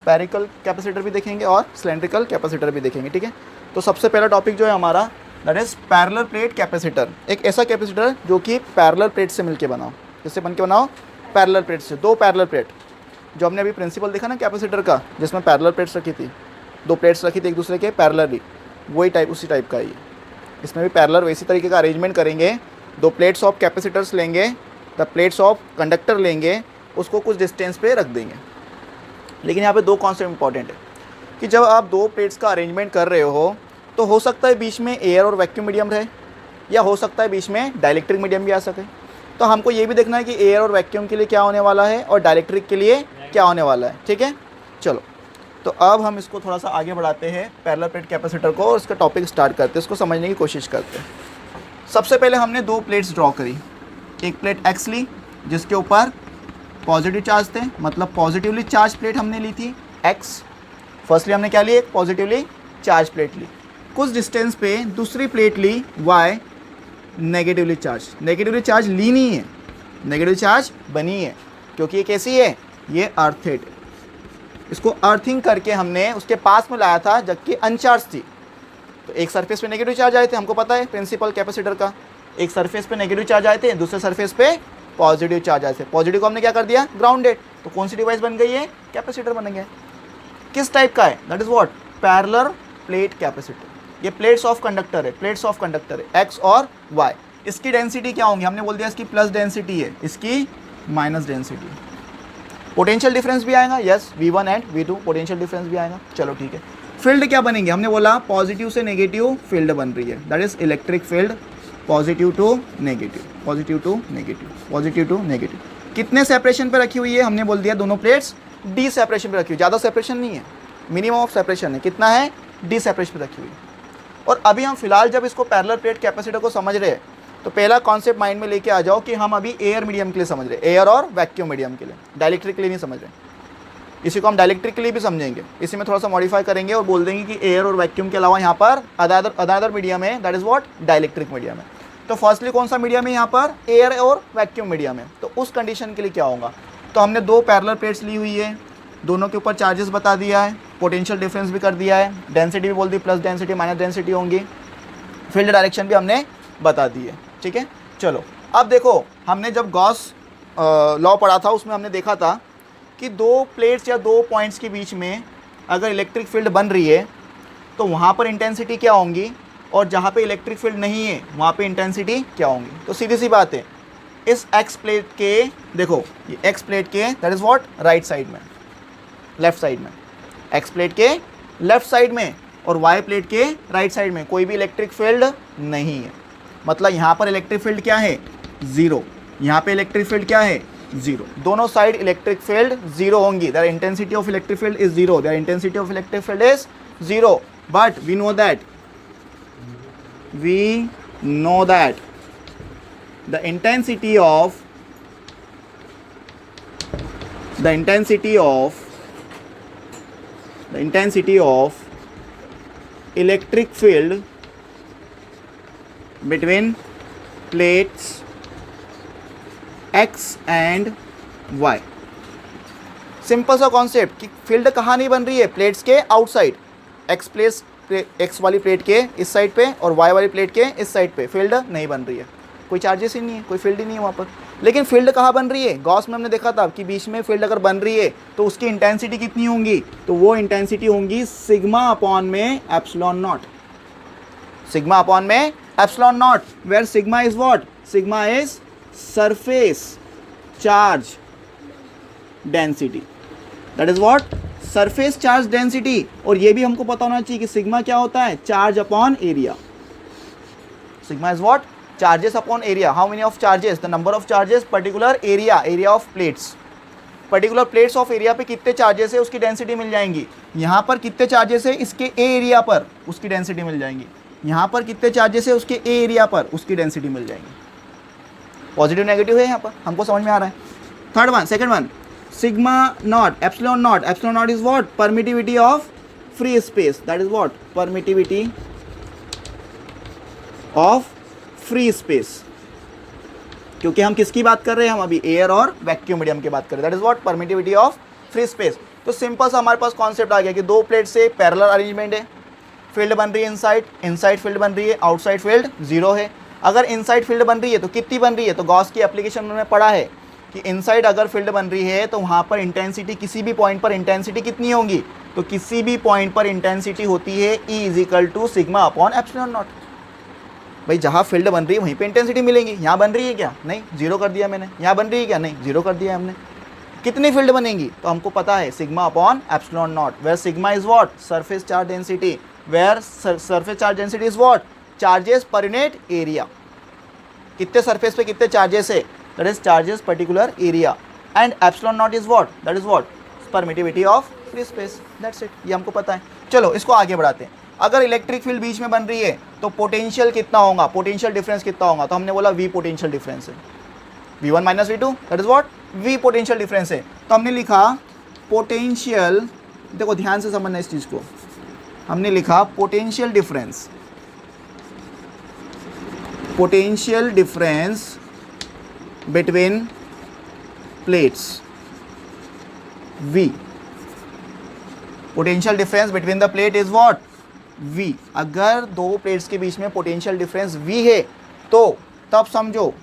Spherical capacitor भी देखेंगे और सिलेंड्रिकल कैपेसिटर भी देखेंगे, ठीक है। तो सबसे पहला टॉपिक जो है हमारा that is parallel plate capacitor. एक ऐसा कैपेसिटर जो कि पैरेलल प्लेट से मिलके बनाओ, जिससे बन के बनाओ पैरेलल प्लेट से, दो पैरेलल प्लेट। जो हमने अभी प्रिंसिपल देखा ना कैपेसिटर का, जिसमें पैरेलल प्लेट्स रखी थी, दो प्लेट्स रखी थी एक दूसरे के पैरेलली, वही टाइप उसी टाइप का है ये। इसमें भी पैरेलल वैसी तरीके का अरेंजमेंट करेंगे, दो प्लेट्स ऑफ कैपेसिटर्स लेंगे, द प्लेट्स ऑफ कंडक्टर लेंगे, उसको कुछ डिस्टेंस पे रख देंगे। लेकिन यहाँ पे दो कॉन्सेप्ट इंपॉर्टेंट है कि जब आप दो प्लेट्स का अरेंजमेंट कर रहे हो तो सकता है बीच में एयर और वैक्यूम मीडियम रहे, या हो सकता है बीच में डाइलेक्ट्रिक मीडियम भी आ सके। तो हमको ये भी देखना है कि एयर और वैक्यूम के लिए क्या होने वाला है और डाइलेक्ट्रिक के लिए क्या होने वाला है, ठीक है। चलो, तो अब हम इसको थोड़ा सा आगे बढ़ाते हैं पैरेलल प्लेट कैपेसिटर को, और इसका टॉपिक स्टार्ट करते हैं, इसको समझने की कोशिश करते हैं। सबसे पहले हमने दो प्लेट्स ड्रॉ करी, एक प्लेट एक्स ली जिसके ऊपर पॉजिटिव चार्ज थे, मतलब पॉजिटिवली चार्ज प्लेट हमने ली थी एक्स। फर्स्टली हमने क्या ली, एक पॉजिटिवली चार्ज प्लेट ली। कुछ डिस्टेंस पे दूसरी प्लेट ली वाई, नेगेटिवली चार्ज। नेगेटिवली चार्ज ली नहीं है, नेगेटिव चार्ज बनी है, क्योंकि ये कैसी है, ये अर्थेड। इसको अर्थिंग करके हमने उसके पास में लाया था जबकि अनचार्ज थी। तो एक सरफेस पे नेगेटिव चार्ज आए थे, हमको पता है प्रिंसिपल कैपेसिटर का, एक सरफेस पे नेगेटिव चार्ज आए थे, दूसरे सरफेस पे पॉजिटिव चार्ज आए थे। पॉजिटिव को हमने क्या कर दिया, ग्राउंडेड। तो कौन सी डिवाइस बन गई है, कैपेसिटर बन गया। किस टाइप का है, that is what, parallel plate capacitor. ये प्लेट्स ऑफ कंडक्टर है, प्लेट्स ऑफ कंडक्टर है एक्स और वाई। इसकी डेंसिटी क्या होंगी, हमने बोल दिया इसकी प्लस डेंसिटी है, इसकी माइनस डेंसिटी। पोटेंशियल डिफरेंस भी आएगा, yes, V1 and V2 potential difference भी आएगा। चलो ठीक है। फील्ड क्या बनेंगे, हमने बोला पॉजिटिव से नेगेटिव फील्ड बन रही है, that is electric field, positive to negative, positive to negative, positive to negative. कितने सेपरेशन पे रखी हुई है, हमने बोल दिया दोनों प्लेट्स डी सेपरेशन पे रखी हुई, ज़्यादा सेपरेशन नहीं है, मिनिमम ऑफ सेपरेशन है। कितना है, डी सेपरेशन पे रखी हुई है। और अभी हम फिलहाल जब इसको पैरेलल प्लेट कैपेसिटर को समझ रहे हैं, तो पहला कॉन्सेप्ट माइंड में लेके आ जाओ कि हम अभी एयर मीडियम के लिए समझ रहे हैं, एयर और वैक्यूम मीडियम के लिए, डाइलेक्ट्रिक के लिए नहीं समझ रहे। इसी को हम डाइलेक्ट्रिक के लिए भी समझेंगे, इसी में थोड़ा सा मॉडिफाई करेंगे और बोल देंगे कि एयर और वैक्यूम के अलावा यहाँ पर अदर मीडियम है, that is what, dielectric medium है। तो फर्स्टली कौन सा मीडियम है यहाँ पर, एयर और वैक्यूम मीडियम है। तो उस कंडीशन के लिए क्या होगा, तो हमने दो पैरेलल प्लेट्स ली हुई है, दोनों के ऊपर चार्जेस बता दिया है, पोटेंशियल डिफरेंस भी कर दिया है, डेंसिटी भी बोल दी, प्लस डेंसिटी माइनस डेंसिटी होंगी, फील्ड डायरेक्शन भी हमने बता दी है, ठीक है। चलो, अब देखो, हमने जब गॉस लॉ पढ़ा था उसमें हमने देखा था कि दो प्लेट्स या दो पॉइंट्स के बीच में अगर इलेक्ट्रिक फील्ड बन रही है तो वहाँ पर इंटेंसिटी क्या होंगी, और जहाँ पे इलेक्ट्रिक फील्ड नहीं है वहाँ पे इंटेंसिटी क्या होंगी। तो सीधी सी बात है, इस एक्स प्लेट के, देखो ये एक्स प्लेट के that is what, right side में, लेफ्ट साइड में, एक्स प्लेट के लेफ्ट साइड में और वाई प्लेट के राइट साइड में कोई भी इलेक्ट्रिक फील्ड नहीं है। मतलब यहाँ पर इलेक्ट्रिक फील्ड क्या है, ज़ीरो, यहाँ पे इलेक्ट्रिक फील्ड क्या है, ज़ीरो। दोनों साइड इलेक्ट्रिक फील्ड ज़ीरो होंगी, their intensity of electric field is zero, their intensity of electric field is zero. But we know that the intensity of electric field between plates x and y। Simple सा concept कि field कहाँ नहीं बन रही है, plates के outside, x वाली plate के इस साइड पे और वाई वाली प्लेट के इस साइड पे फील्ड नहीं बन रही है, कोई चार्जेस ही नहीं है, कोई फील्ड ही नहीं है वहाँ पर। लेकिन फील्ड कहाँ बन रही है, गॉस में हमने देखा था कि बीच में फील्ड अगर बन रही है तो उसकी इंटेंसिटी कितनी होंगी, तो वो इंटेंसिटी होंगी सिग्मा अपॉन में एप्सिलॉन नॉट, सिग्मा अपॉन में epsilon naught, where sigma is what, sigma is surface charge density, that is what, surface charge density. और ये भी हमको पता होना चाहिए कि सिग्मा क्या होता है, charge upon area. Sigma is what, charges upon area. How many of charges, the number of charges, particular area, area of plates, particular plates of area पे कितने चार्जेस है उसकी डेंसिटी मिल जाएंगी। यहाँ पर कितने चार्जेस है इसके ए एरिया पर, उसकी डेंसिटी मिल जाएंगी। यहाँ पर कितने चार्जेस है उसके ए एरिया पर, उसकी डेंसिटी मिल जाएंगी। पॉजिटिव नेगेटिव है यहाँ पर, हमको समझ में आ रहा है। Third one, second one, sigma not, epsilon not, epsilon naught is what, permittivity of free space, that is what, permittivity of free space. क्योंकि हम किसकी बात कर रहे हैं, हम अभी एयर और वैक्यूम मीडियम की बात कर रहे हैं, that is what, permittivity of free space. तो सिंपल सा हमारे पास कॉन्सेप्ट आ गया कि दो प्लेट से पैरेलल अरेंजमेंट है, फील्ड बन रही है इनसाइड, इनसाइड फील्ड बन रही है, आउटसाइड फील्ड जीरो है। अगर इनसाइड फील्ड बन रही है तो कितनी बन रही है, तो गॉस की एप्लीकेशन में पढ़ा है कि इनसाइड अगर फील्ड बन रही है तो वहाँ पर इंटेंसिटी, किसी भी पॉइंट पर इंटेंसिटी कितनी होगी, तो किसी भी पॉइंट पर इंटेंसिटी होती है E is equal to sigma upon epsilon naught. भाई जहाँ फील्ड बन रही है वहीं पे इंटेंसिटी मिलेंगी। यहाँ बन रही है क्या, नहीं, जीरो कर दिया मैंने। यहाँ बन रही है क्या, नहीं, जीरो कर दिया हमने। कितनी फील्ड बनेंगी, तो हमको पता है sigma upon epsilon naught, where sigma is what, surface charge density, where surface charge density is what, charges per unit area. कितने सरफेस पे कितने चार्जेस है, that is charges particular area. And epsilon naught is what, that is what, permittivity of free space, that's it, ये हमको पता है। चलो इसको आगे बढ़ाते हैं। अगर इलेक्ट्रिक फील्ड बीच में बन रही है तो पोटेंशियल कितना होगा, पोटेंशियल डिफरेंस कितना होगा, तो हमने बोला V पोटेंशियल डिफरेंस है, V1 minus V2, that is what, V potential difference है। तो हमने लिखा पोटेंशियल, देखो ध्यान से समझना इस चीज़ को, हमने लिखा potential difference, potential difference between plates V, potential difference between the plate is what, V। अगर दो प्लेट्स के बीच में पोटेंशियल डिफरेंस V है तो तब समझो,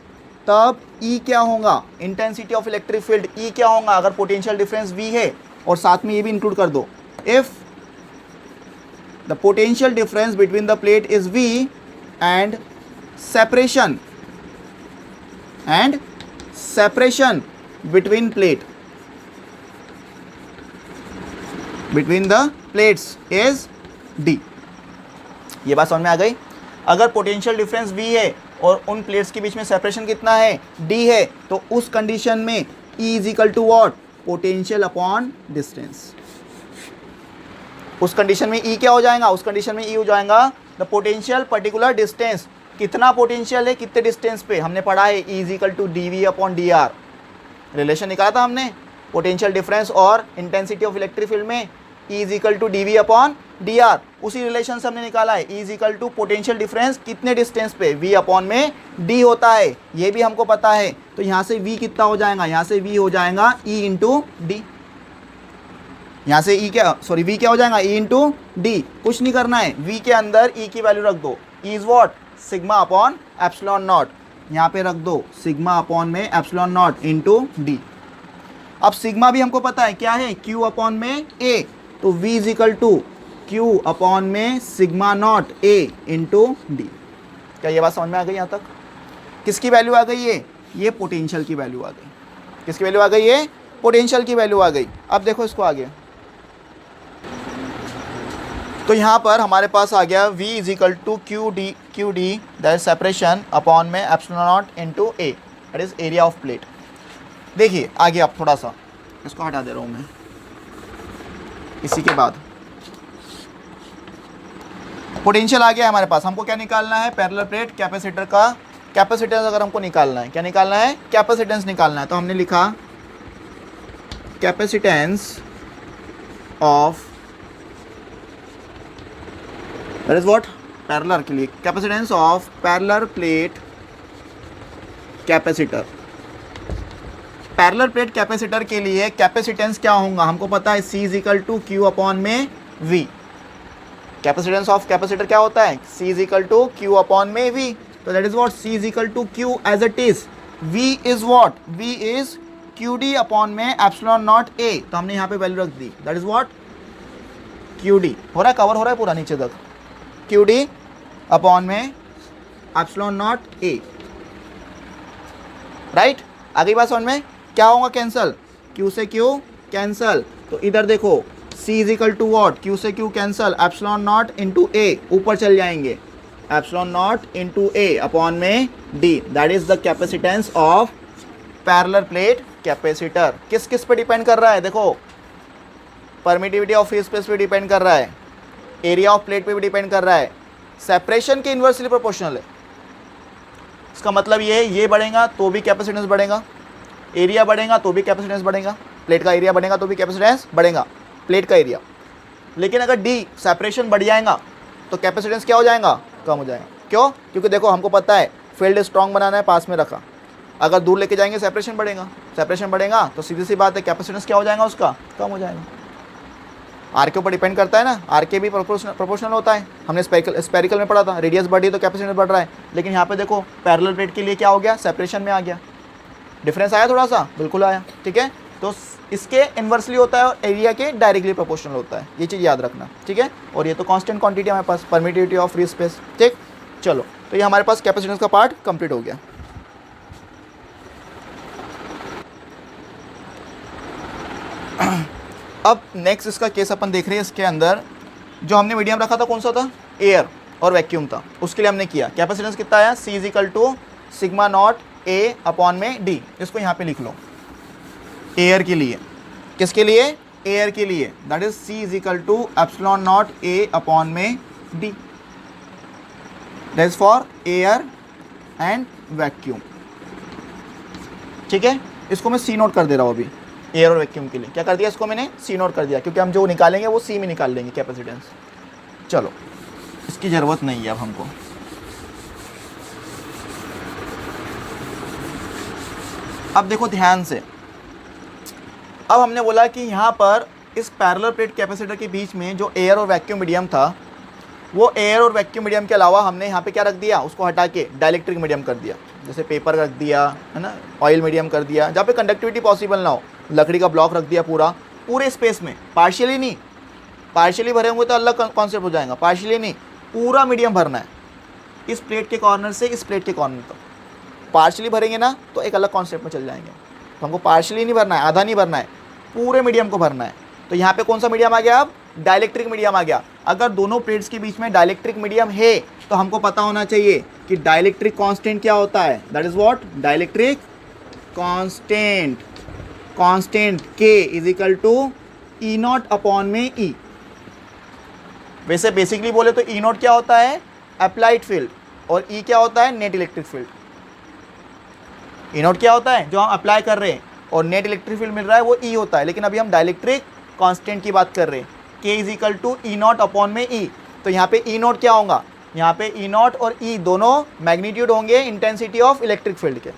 तब E क्या होगा, intensity of electric field E क्या होगा अगर पोटेंशियल डिफरेंस V है। और साथ में ये भी इंक्लूड कर दो, if the potential difference between the plate is V and separation between the plates is D। ये बात समझ में आ गई। अगर पोटेंशियल डिफरेंस V है और उन प्लेट्स के बीच में सेपरेशन कितना है, D है, तो उस कंडीशन में E is equal to what, potential upon distance. उस कंडीशन में E क्या हो जाएगा, उस कंडीशन में E हो जाएगा द पोटेंशियल पर्टिकुलर डिस्टेंस। कितना पोटेंशियल है कितने डिस्टेंस पे, हमने पढ़ा है E is equal to dV upon dr, relation निकाला था हमने पोटेंशियल डिफरेंस और इंटेंसिटी ऑफ इलेक्ट्रिक फील्ड में, E is equal to dV upon dr। उसी रिलेशन से हमने निकाला है E is equal to potential difference कितने डिस्टेंस पे, V अपॉन में D होता है, ये भी हमको पता है। तो यहाँ से V कितना हो जाएगा, यहाँ से V हो जाएगा E इंटू डी, यहाँ से E क्या, सॉरी V क्या हो जाएगा, E इंटू डी। कुछ नहीं करना है, V के अंदर E की वैल्यू रख दो, E is what, sigma upon epsilon naught, यहाँ पे रख दो सिग्मा अपॉन में एप्सिलॉन नॉट इंटू डी। अब सिग्मा भी हमको पता है क्या है, Q अपॉन में A, तो V is equal to Q upon में sigma naught A into d. क्या ये बात समझ में आ गई यहाँ तक? किसकी वैल्यू आ गई है, ये पोटेंशियल की वैल्यू आ गई। किसकी वैल्यू आ गई, ये पोटेंशियल की वैल्यू आ गई। अब देखो इसको आगे, तो यहाँ पर हमारे पास आ गया V is equal to Q d that is separation upon में epsilon naught into A, that is area of plate. देखिए आगे आप थोड़ा सा इसको हटा दे रहा हूँ मैं। इसी के बाद पोटेंशियल आ गया हमारे पास, हमको क्या निकालना है, पैरेलल प्लेट कैपेसिटर का कैपेसिटेंस अगर हमको निकालना है, क्या निकालना है, कैपेसिटेंस निकालना है। तो हमने लिखा capacitance of, that is what, parallel के लिए capacitance of parallel plate capacitor. Parallel plate capacitor के लिए कैपेसिटेंस क्या होगा, हमको पता है C is equal to Q upon में V। कैपेसिटेंस ऑफ कैपेसिटर क्या होता है, C is equal to Q upon में V। तो that is what, C is equal to Q as it is, V is what, V is QD upon में epsilon naught A। तो हमने यहाँ पे वैल्यू रख दी, दैट इज व्हाट, QD। हो रहा है, कवर हो रहा है पूरा नीचे तक, QD अपॉन में एप्सिलॉन नॉट A, राइट। आगे बात समझ में, क्या होगा, कैंसल, Q से Q कैंसल। तो इधर देखो C is equal to what, Q से Q cancel, epsilon naught into A, ऊपर चल जाएंगे, epsilon naught into A upon में D, that is the capacitance of parallel plate capacitor. किस किस पे डिपेंड कर रहा है, देखो परमिटिविटी ऑफ फ्री स्पेस पे डिपेंड कर रहा है, एरिया ऑफ प्लेट पे भी डिपेंड कर रहा है, सेपरेशन के इन्वर्सली प्रोपोर्शनल है। इसका मतलब ये है, ये बढ़ेगा तो भी कैपेसिटेंस बढ़ेगा, एरिया बढ़ेगा तो भी कैपेसिटेंस बढ़ेगा, प्लेट का एरिया बढ़ेगा तो भी कैपेसिटेंस बढ़ेगा, प्लेट का एरिया। लेकिन अगर डी सेपरेशन बढ़ जाएगा तो कैपेसिटेंस क्या हो जाएगा, कम हो जाएगा। क्यों, क्योंकि देखो हमको पता है फील्ड स्ट्रॉन्ग बनाना है, पास में रखा, अगर दूर लेके जाएंगे सेपरेशन बढ़ेगा, सेपरेशन बढ़ेगा तो सीधी सी बात है कैपेसिटेंस क्या हो जाएगा, उसका कम हो जाएगा। आर के ऊपर डिपेंड करता है ना, आर के भी प्रोपोर्शनल होता है, हमने स्पेरिकल में पढ़ा था, रेडियस बढ़ी तो कैपेसिटेंस बढ़ रहा है। लेकिन यहाँ पे देखो पैरेलल प्लेट के लिए क्या हो गया, सेपरेशन में आ गया, डिफरेंस आया थोड़ा सा, बिल्कुल आया, ठीक है। तो इसके इन्वर्सली होता है और एरिया के डायरेक्टली प्रोपोर्शनल होता है, ये चीज़ याद रखना, ठीक है। और ये तो कांस्टेंट क्वांटिटी हमारे पास, परमिटिविटी ऑफ फ्री स्पेस, ठीक। चलो, तो ये हमारे पास कैपेसिटेंस का पार्ट कंप्लीट हो गया। अब नेक्स्ट इसका केस अपन देख रहे हैं। इसके अंदर जो हमने मीडियम रखा था कौन सा था, एयर और वैक्यूम था, उसके लिए हमने किया कैपेसिटेंस कितना आया, C is equal to sigma naught A upon में D। इसको यहाँ पे लिख लो, एयर के लिए, किसके लिए, एयर के लिए, that is C is equal to epsilon naught A upon में D, that is for air and vacuum, ठीक है। इसको मैं C नोट कर दे रहा हूँ अभी, एयर और वैक्यूम के लिए क्या कर दिया, इसको मैंने C नोट कर दिया, क्योंकि हम जो निकालेंगे वो C में निकाल लेंगे कैपेसिटेंस। चलो, इसकी ज़रूरत नहीं है अब हमको। अब देखो ध्यान से, अब हमने बोला कि यहाँ पर इस पैरेलल प्लेट कैपेसिटर के बीच में जो एयर और वैक्यूम मीडियम था, वो एयर और वैक्यूम मीडियम के अलावा हमने यहाँ पे क्या रख दिया, उसको हटा के डाइलेक्ट्रिक मीडियम कर दिया। जैसे पेपर रख दिया है ना, ऑयल मीडियम कर दिया, जहाँ पे कंडक्टिविटी पॉसिबल ना हो, लकड़ी का ब्लॉक रख दिया पूरे स्पेस में, पार्शियली नहीं, पार्शियली भरे होंगे तो अलग कॉन्सेप्ट हो जाएगा, पार्शियली नहीं, पूरा मीडियम भरना है, इस प्लेट के कॉर्नर से इस प्लेट के कॉर्नर तक। पार्शियली भरेंगे ना तो एक अलग कॉन्सेप्ट में चल जाएंगे, तो हमको पार्शियली नहीं भरना है, आधा नहीं भरना है, पूरे मीडियम को भरना है। तो यहाँ पे कौन सा मीडियम आ गया, अब डाइलेक्ट्रिक मीडियम आ गया। अगर दोनों प्लेट्स के बीच में डाइलेक्ट्रिक मीडियम है तो हमको पता होना चाहिए कि डाइलेक्ट्रिक कांस्टेंट क्या होता है, that is what, dielectric constant, constant K is equal to E naught upon में E। वैसे बेसिकली बोले तो E नॉट क्या होता है, अप्लाइड फील्ड, और E क्या होता है, net electric field. E not क्या होता है, जो हम अप्लाई कर रहे हैं, और नेट इलेक्ट्रिक फील्ड मिल रहा है वो E होता है। लेकिन अभी हम डाइलेक्ट्रिक कांस्टेंट की बात कर रहे हैं, K is equal to E naught upon में E। तो यहाँ पे E नॉट क्या होगा, यहाँ पे E नॉट और E दोनों मैग्नीट्यूड होंगे इंटेंसिटी ऑफ इलेक्ट्रिक फील्ड के,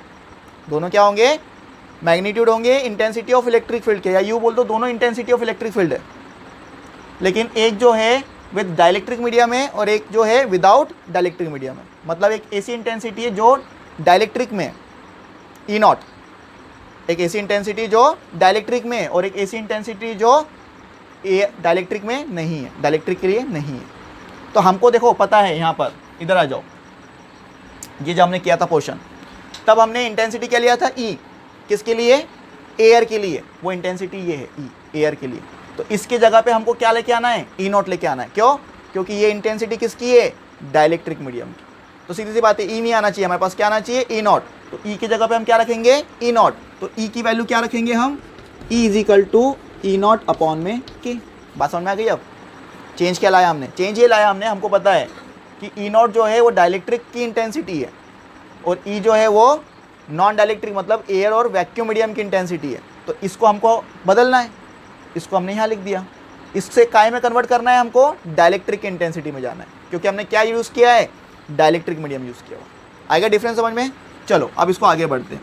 दोनों क्या होंगे, मैग्नीट्यूड होंगे इंटेंसिटी ऑफ इलेक्ट्रिक फील्ड के, या यूँ बोल दो दोनों इंटेंसिटी ऑफ इलेक्ट्रिक फील्ड है। लेकिन एक जो है विद डाइलेक्ट्रिक मीडियम है और एक जो है विदाउट डाइलेक्ट्रिक मीडियम है, मतलब एक ऐसी इंटेंसिटी है जो डाइलेक्ट्रिक में E नॉट, एक ऐसी इंटेंसिटी जो डाइलेक्ट्रिक में, और एक ऐसी इंटेंसिटी जो डाइलेक्ट्रिक में नहीं है, डाइलेक्ट्रिक के लिए नहीं है। तो हमको देखो पता है, यहाँ पर इधर आ जाओ, ये जब हमने किया था पोर्शन, तब हमने इंटेंसिटी क्या लिया था, E, किसके लिए, एयर के लिए, वो इंटेंसिटी ये है E, एयर के लिए। तो इसके जगह पे हमको क्या लेके आना है, E नॉट लेके आना है। क्यों, क्योंकि ये इंटेंसिटी किसकी है, डाइलेक्ट्रिक मीडियम की। तो सीधी सी बात है, E नहीं आना चाहिए हमारे पास, क्या आना चाहिए, E नॉट। तो E की जगह पे हम क्या रखेंगे, E नॉट। तो E की वैल्यू क्या रखेंगे हम, E is equal to E naught upon में K। बात समझ में आ गई। अब चेंज क्या लाया हमने, चेंज ये लाया हमने, हमको पता है कि E नॉट जो है वो डाइलेक्ट्रिक की इंटेंसिटी है, और E जो है वो नॉन डाइलेक्ट्रिक मतलब एयर और वैक्यूम मीडियम की इंटेंसिटी है। तो इसको हमको बदलना है, इसको हमने यहाँ लिख दिया, इससे काय में कन्वर्ट करना है हमको, डाइलेक्ट्रिक इंटेंसिटी में जाना है, क्योंकि हमने क्या यूज़ किया है, डाइलेक्ट्रिक मीडियम यूज़ किया हुआ। आएगा डिफरेंस समझ में। चलो अब इसको आगे बढ़ते हैं।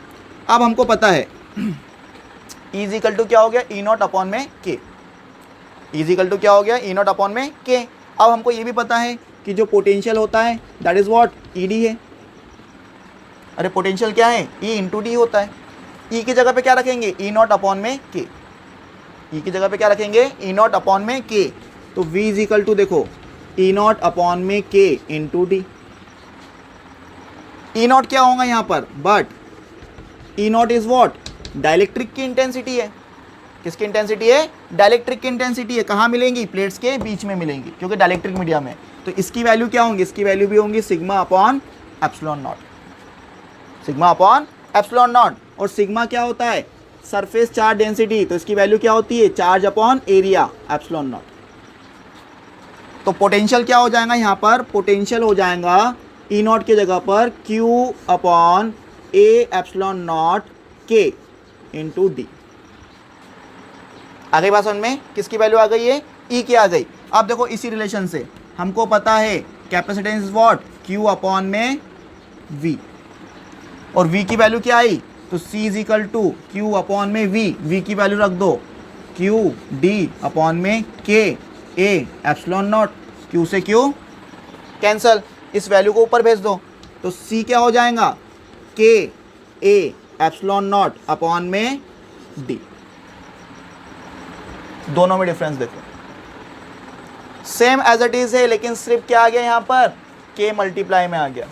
अब हमको पता है E इज इक्वल टू क्या हो गया, E नॉट अपॉन में K, E is equal to क्या हो गया, E नॉट अपॉन में K। अब हमको ये भी पता है कि जो पोटेंशियल होता है दैट इज़ व्हाट, ED है। अरे पोटेंशियल क्या है, E इंटू डी होता है। E की जगह पे क्या रखेंगे, E नॉट अपॉन में K, E की जगह पे क्या रखेंगे, E नॉट अपॉन में K। तो V इज इक्वल टू देखो E नॉट अपॉन में K into D. E not क्या होगा यहाँ पर, but E not is what, dielectric की इंटेंसिटी है। किसकी इंटेंसिटी है, डाइलेक्ट्रिक की इंटेंसिटी है। कहाँ मिलेंगी, प्लेट्स के बीच में मिलेंगी, क्योंकि डाइलेक्ट्रिक मीडियम है। तो इसकी वैल्यू क्या होंगी, इसकी वैल्यू भी होंगी sigma upon epsilon naught, sigma upon epsilon not. और सिग्मा क्या होता है, सरफेस चार्ज डेंसिटी, तो इसकी वैल्यू क्या होती है, charge upon area epsilon not. तो पोटेंशियल क्या हो जाएगा यहाँ पर, पोटेंशियल हो जाएगा E नॉट की जगह पर Q upon A epsilon naught K into d. आ गई बात समझ में, किसकी वैल्यू आ गई है, E की आ गई। अब देखो इसी रिलेशन से हमको पता है capacitance is what, Q upon में V, और V की वैल्यू क्या आई, तो C is equal to Q upon में V, V की वैल्यू रख दो क्यू डी अपॉन में K A epsilon naught, Q से क्यू कैंसल, इस वैल्यू को ऊपर भेज दो तो सी क्या हो जाएगा, के ए एप्सिलॉन नॉट अपॉन में डी। दोनों में डिफरेंस देखो, सेम एज इट इज है, लेकिन सिर्फ क्या आ गया यहाँ पर, के मल्टीप्लाई में आ गया।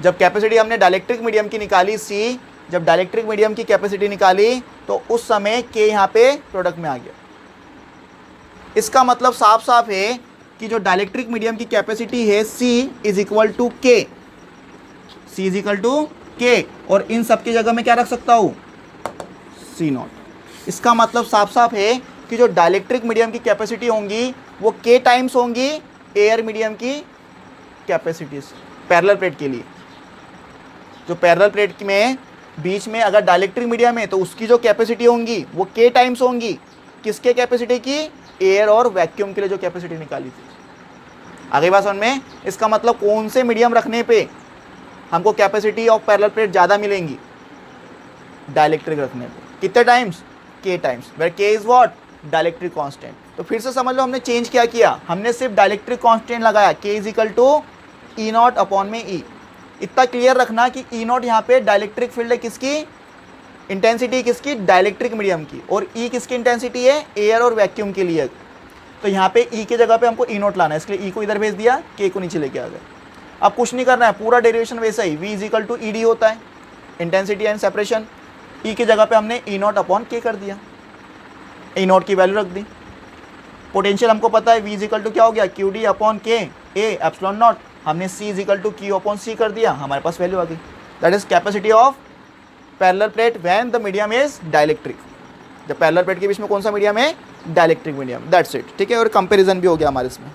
जब कैपेसिटी हमने डाइलेक्ट्रिक मीडियम की निकाली सी, जब डाइलेक्ट्रिक मीडियम की कैपेसिटी निकाली तो उस समय के यहाँ पे प्रोडक्ट में आ गया। इसका मतलब साफ साफ है कि जो डाइलेक्ट्रिक मीडियम की कैपेसिटी है C इज इक्वल टू के, C इज इक्वल टू के, और इन सब की जगह में क्या रख सकता हूँ, C नॉट। इसका मतलब साफ साफ है कि जो डाइलेक्ट्रिक मीडियम की कैपेसिटी होंगी वो के टाइम्स होंगी एयर मीडियम की कैपेसिटीज पैरेलल प्लेट के लिए। जो पैरेलल प्लेट में बीच में अगर डाइलेक्ट्रिक मीडियम है तो उसकी जो कैपेसिटी होंगी वो के टाइम्स होंगी किसके कैपेसिटी की, एयर और वैक्यूम के लिए जो कैपेसिटी निकाली थी। आगे बात समझ में, इसका मतलब कौन से मीडियम रखने पे हमको कैपेसिटी ऑफ पैरेलल प्लेट ज़्यादा मिलेंगी, डाइलेक्ट्रिक रखने पे। कितने टाइम्स, के टाइम्स, वेयर के इज व्हाट, डाइलेक्ट्रिक कांस्टेंट। तो फिर से समझ लो हमने चेंज क्या किया, हमने सिर्फ डाइलेक्ट्रिक कांस्टेंट लगाया, K is equal to E naught upon में ई। इतना क्लियर रखना कि ई नॉट यहाँ पे डाइलेक्ट्रिक फील्ड है किसकी, इंटेंसिटी किसकी, डाइलेक्ट्रिक मीडियम की, और ई किसकी इंटेंसिटी है, एयर और वैक्यूम के लिए। तो यहाँ पे ई के जगह पे हमको ई नॉट लाना है, इसलिए ई को इधर भेज दिया, के को नीचे लेके आ गए। अब कुछ नहीं करना है, पूरा डेरिवेशन वैसा ही, V is equal to E d होता है, इंटेंसिटी एंड सेपरेशन। ई की जगह पे हमने ई नॉट अपॉन के कर दिया, ई नॉट की वैल्यू रख दी। पोटेंशियल हमको पता है, वी इज इक्वल टू क्या हो गया, क्यू डी अपॉन के ए एप्सिलॉन नॉट। हमने C is equal to Q upon C कर दिया, हमारे पास वैल्यू आ गई। That is capacity of parallel plate when the medium is dielectric. जब पैरेलल प्लेट के बीच में कौन सा मीडियम है, डाइलेक्ट्रिक मीडियम, दैट्स इट। ठीक है, और कंपैरिजन भी हो गया हमारे इसमें।